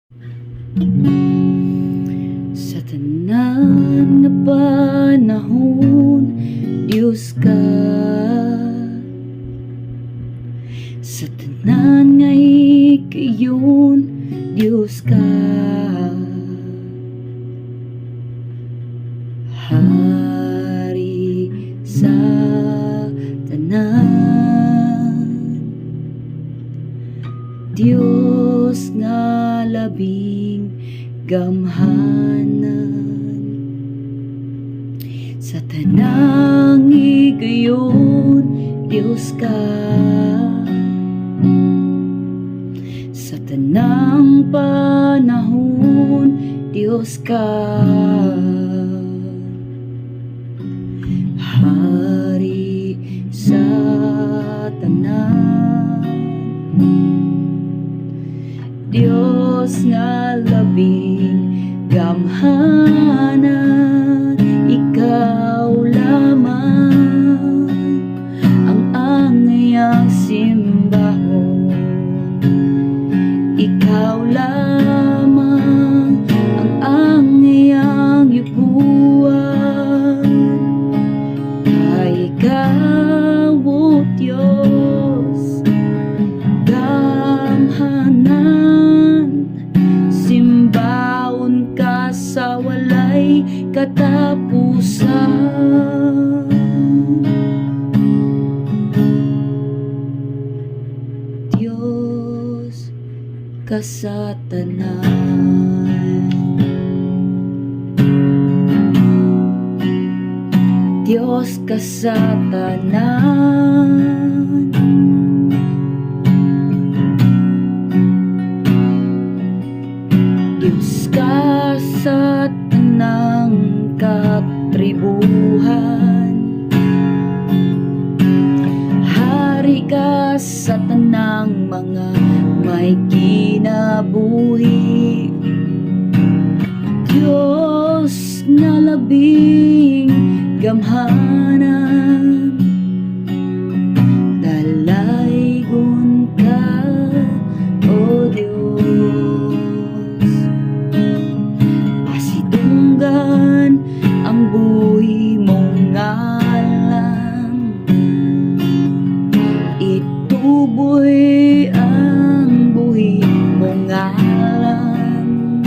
Sa tanan nga panahon, Diyos ka. Sa tanan nga higayon, Diyos ka. Hari sa tanan, Diyos nga labing gamhanan. Sa tanang higayon, Diyos ka. Sa tanang panahon, Diyos ka. Hari sa tanan, Diyos nga labing gamhanan. Ikaw lamang ang angayang simbahon. Ikaw lamang ang angayang yubuan. Kay ikaw, O Diyos, gamhanan. Simbaon ka sa walay katapusan. Diyos ka sa tanan, Diyos ka sa tanan. Diyos ka sa tanang katribuhan. Hari ka sa tanang mga may kinabuhi. Diyos na labing gamhanan. Dalaygon ka, O Diyos. Pasitunggan ang buhi mong ngalan. Ituboy ang buhi mong ngalan.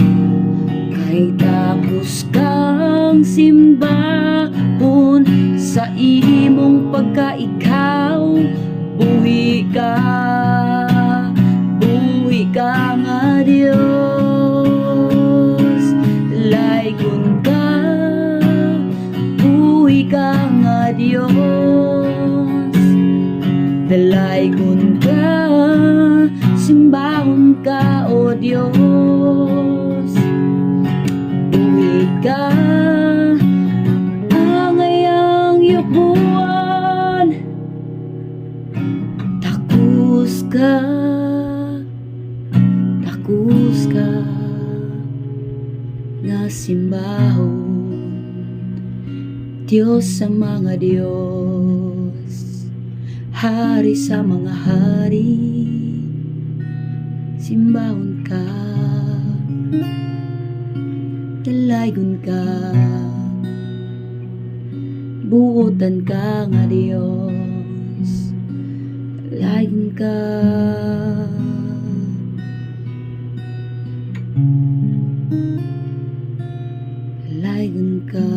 Kay tapos kang simbahon sa imong pagkaikaw. Buhi ka nga Diyos. Laygon ka, buhi ka nga Diyos. Dalaygon ka, simbahon ka, O Diyos. Buhi ka, angayang yubuan. Takus ka nga simbahon. Diyos sa mga Diyos, hari sa mga hari. Simbahon ka, dalaygon ka, buotan ka nga Diyos. Dalaygon ka, dalaygon ka.